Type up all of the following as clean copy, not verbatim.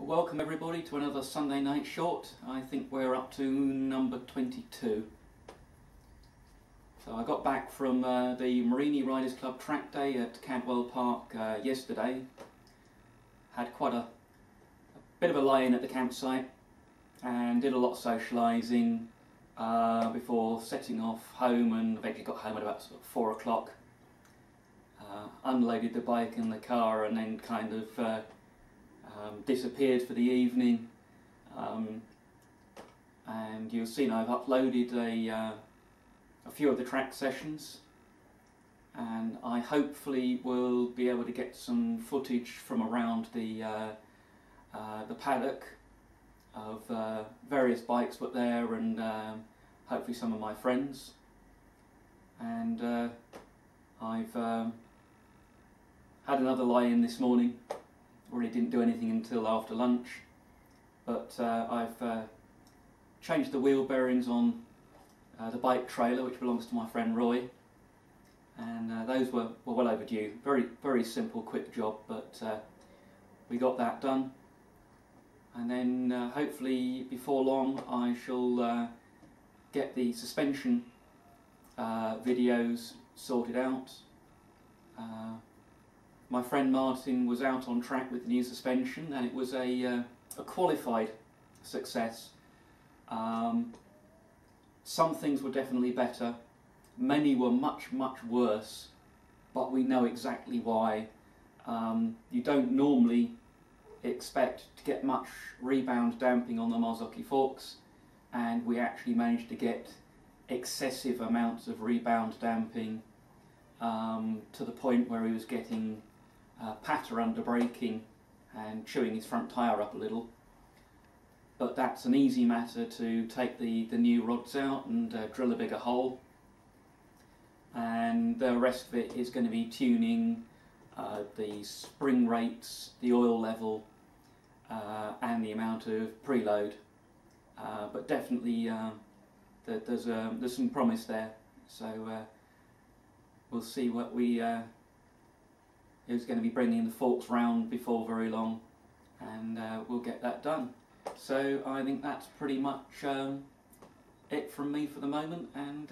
Welcome everybody to another Sunday night short. I think we're up to number 22. So I got back from the Marini Riders Club track day at Cadwell Park yesterday. Had quite a bit of a lie-in at the campsite and did a lot of socialising before setting off home, and eventually got home at about sort of 4 o'clock. Unloaded the bike in the car and then kind of disappeared for the evening, and you'll see now I've uploaded a few of the track sessions, and I hopefully will be able to get some footage from around the paddock of various bikes put there, and hopefully some of my friends. And I've had another lie-in this morning. Really didn't do anything until after lunch, but I've changed the wheel bearings on the bike trailer, which belongs to my friend Roy, and those were well overdue. Very simple, quick job, but we got that done. And then hopefully before long I shall get the suspension videos sorted out. My friend Martin was out on track with the new suspension, and it was a qualified success. Some things were definitely better, many were much worse, but we know exactly why. You don't normally expect to get much rebound damping on the Marzocchi forks, and we actually managed to get excessive amounts of rebound damping, to the point where he was getting patter under braking and chewing his front tyre up a little. But that's an easy matter to take the new rods out and drill a bigger hole, and the rest of it is going to be tuning the spring rates, the oil level, and the amount of preload. But definitely there's some promise there, so we'll see what we who's going to be bringing the forks round before very long, and we'll get that done. So I think that's pretty much it from me for the moment, and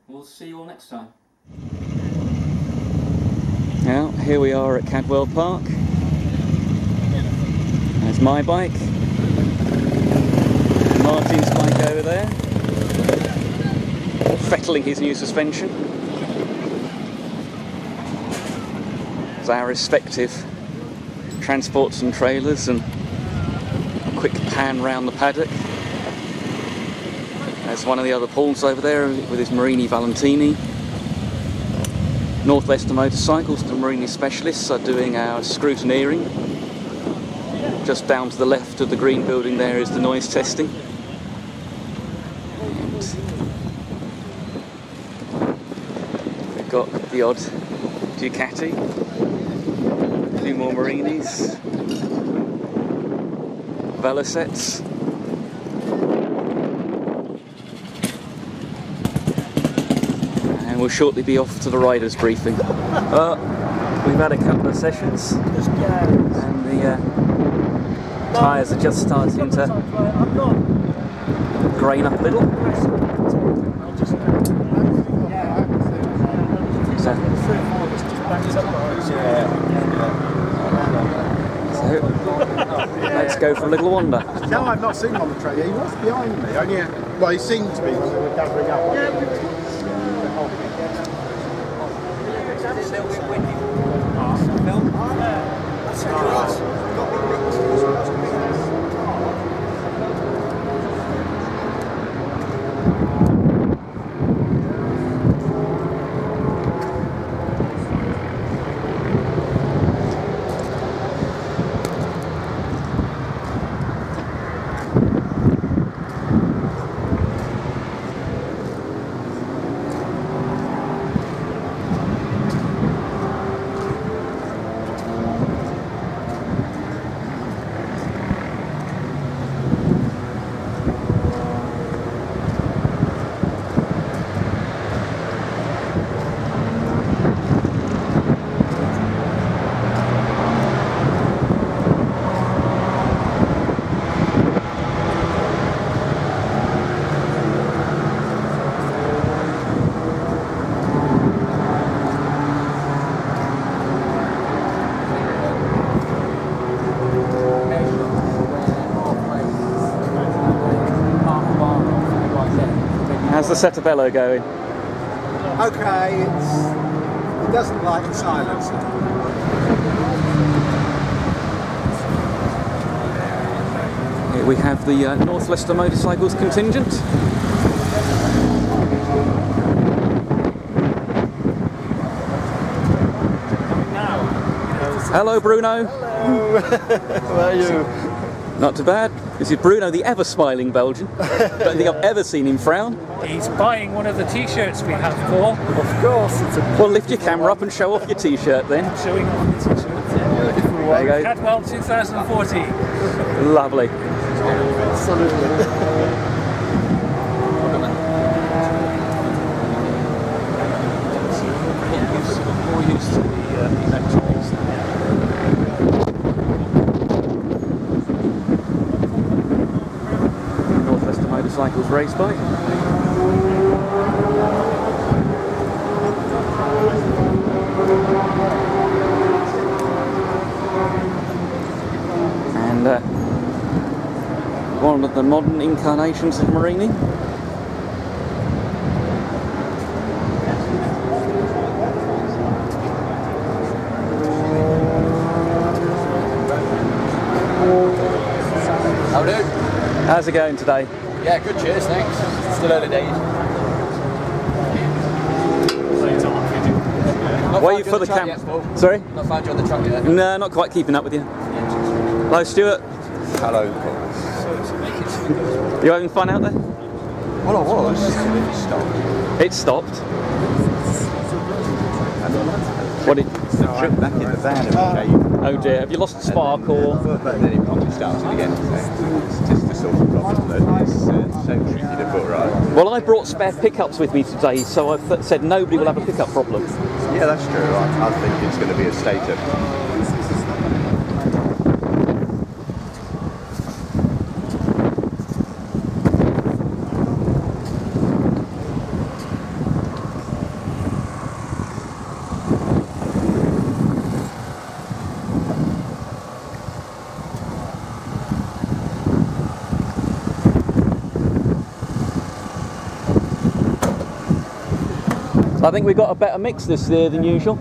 we'll see you all next time. Now here we are at Cadwell Park. There's my bike, Martin's bike over there, fettling his new suspension. As our respective transports and trailers, and a quick pan round the paddock. There's one of the other Pauls over there with his Marini Valentini. Northwestern Motorcycles, the Marini specialists, are doing our scrutineering. Just down to the left of the green building there is the noise testing. And we've got the odd Ducati. A few more Marinis, Velocets, and we'll shortly be off to the riders' briefing. We've had a couple of sessions, and the tyres are just starting to grain up a little. So, let's go for a little wander. No, I've not seen him on the track. He was behind me. Only, well, he seemed to be when we were gathering up. the Setabello going? Okay, it doesn't like the silencer. Here we have the North Leicester Motorcycles contingent. Hello, Bruno. Hello. How are you? Not too bad. This is Bruno, the ever-smiling Belgian. Don't think I've ever seen him frown. He's buying one of the T-shirts we have for. Of course. It's a Well, lift your camera up and show off your T-shirt then. Showing off the T-shirt. There you go. Cadwell 2014. Lovely. absolutely. More used to the electronics. North Leicester Motorcycles race bike. And one of the modern incarnations of Marini. How do? How's it going today? Yeah, good, cheers, thanks. Still early days. Wait for the camera. Sorry? Not found you on the track yet? No, not quite keeping up with you. Hello, Stuart. Hello. You having fun out there? Well, I was. It stopped. What did? Tripped back in the van and Oh dear, have you lost spark or? but then it probably started again. So it's just the sort of problem that is so tricky to put right. Well, I brought spare pickups with me today, so I've said nobody will have a pickup problem. Yeah, that's true. I think it's going to be a statement. I think we've got a better mix this year than usual.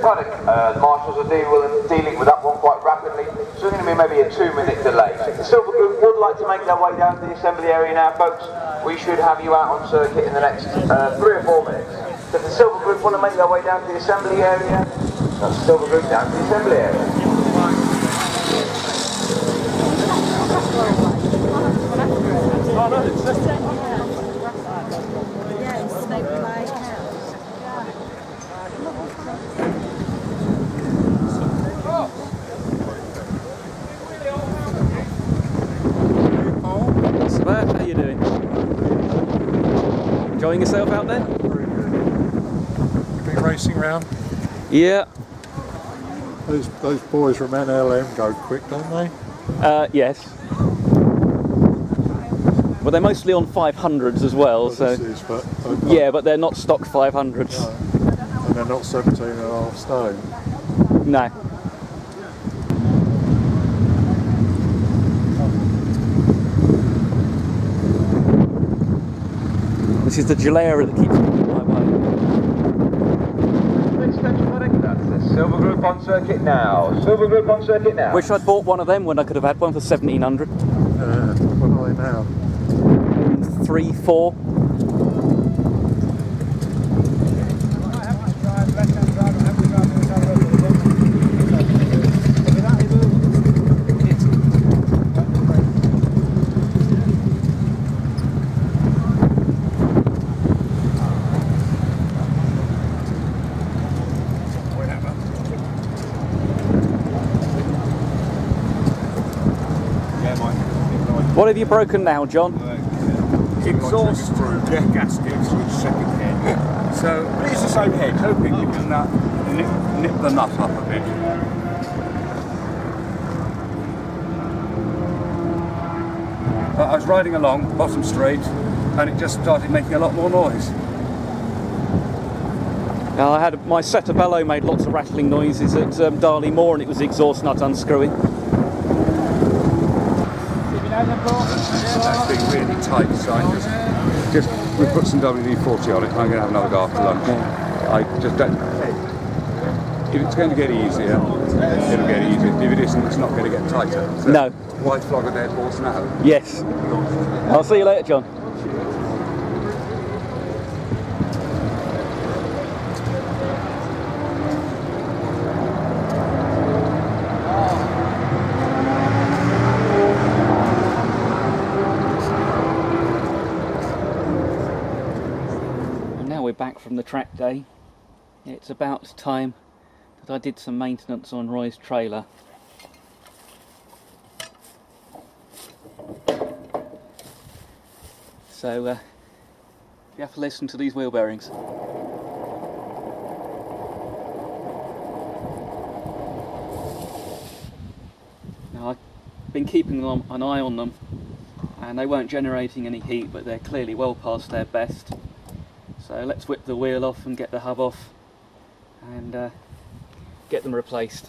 Paddock. The marshals are dealing with that one quite rapidly, so it's going to be maybe a 2-minute delay. If the Silver Group would like to make their way down to the assembly area now, folks, we should have you out on circuit in the next 3 or 4 minutes. So if the Silver Group want to make their way down to the assembly area, that's the Silver Group down to the assembly area. How are you doing? Enjoying yourself out there? You've been racing around? Yeah. Those boys from NLM go quick, don't they? Yes. Well, they're mostly on 500s as well, so... Yeah, but they're not stock 500s. No. And they're not 17.5 stone. No. This is the Gilera that keeps coming my way. That's the Silver Group on circuit now. Silver Group on circuit now. Wish I'd bought one of them when I could have had one for 1700. What are they now? 3, 4. Yeah, Mike. What have you broken now, John? exhaust gaskets with second head. So, but it's the same head, hoping you can nip the nut up a bit. I was riding along, bottom straight, and it just started making a lot more noise. Now, I had my setter bellow made lots of rattling noises at Darley Moor, and it was the exhaust nut unscrewing. That's being really tight, so we put some WD-40 on it. I'm going to have another go after lunch. I just don't. If it's going to get easier, it'll get easier. If it isn't, it's not going to get tighter. So No. Why flog a dead horse now? Yes. I'll see you later, John. And now we're back from the track day. It's about time that I did some maintenance on Roy's trailer. So you have to listen to these wheel bearings. Now, I've been keeping an eye on them, and they weren't generating any heat, but they're clearly well past their best. So let's whip the wheel off and get the hub off and get them replaced.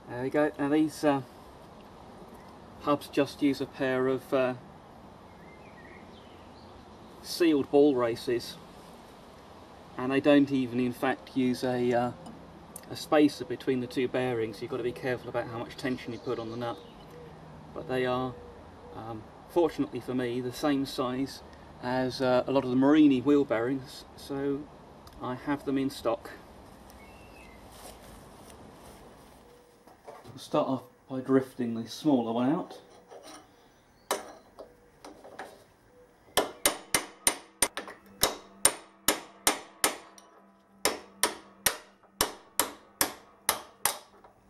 There we go. Now these hubs just use a pair of sealed ball races, and they don't even in fact use a spacer between the two bearings. You've got to be careful about how much tension you put on the nut. But they are, fortunately for me, the same size as a lot of the Marini wheel bearings, so I have them in stock. We'll start off by drifting the smaller one out.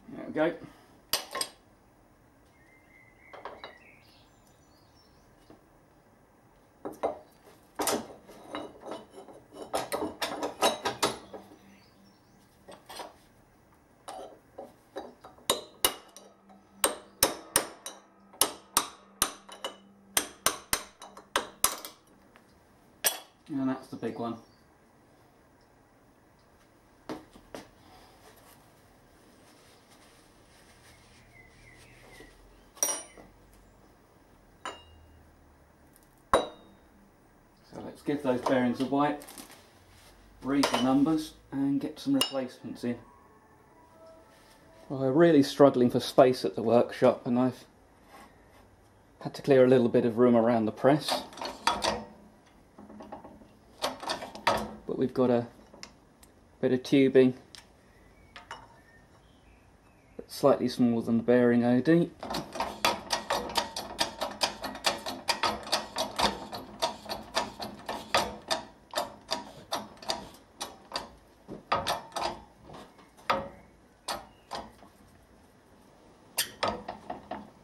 There we go. And that's the big one. So let's give those bearings a wipe, read the numbers. and get some replacements in. Well, we're really struggling for space at the workshop, and I've had to clear a little bit of room around the press. But we've got a bit of tubing that's slightly smaller than the bearing OD.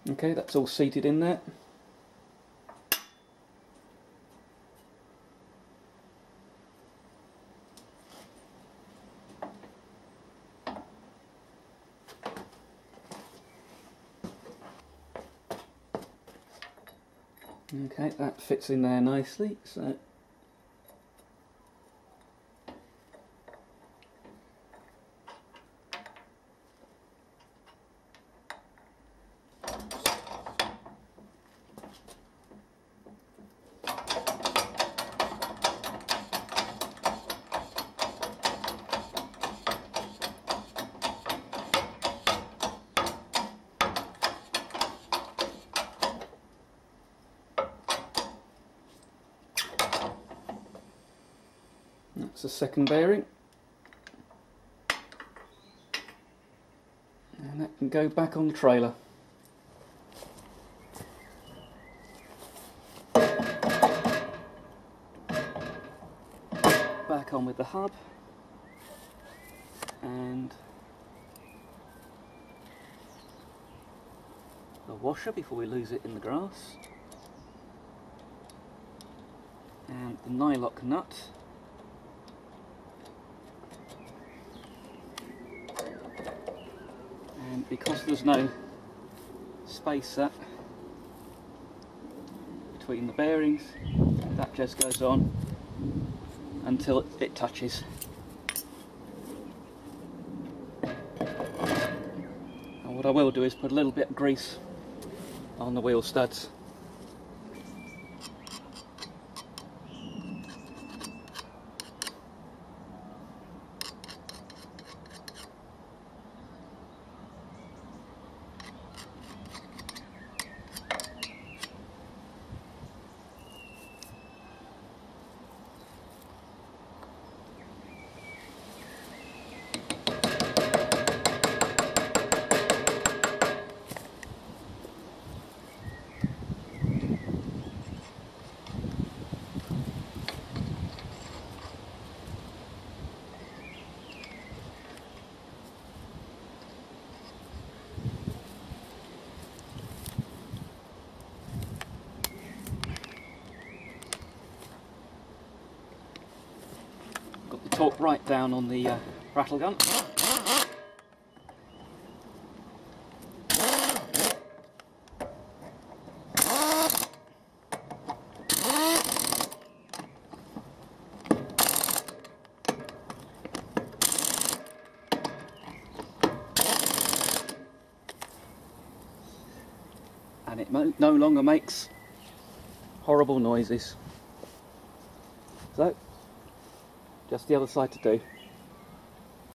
Okay, that's all seated in there. Okay, that fits in there nicely, so that's the second bearing, and that can go back on the trailer. Back on with the hub and the washer before we lose it in the grass, and the nylock nut. And because there's no spacer between the bearings, that just goes on until it touches. And what I will do is put a little bit of grease on the wheel studs. Torque right down on the rattle gun. And it no longer makes horrible noises. So, just the other side to do.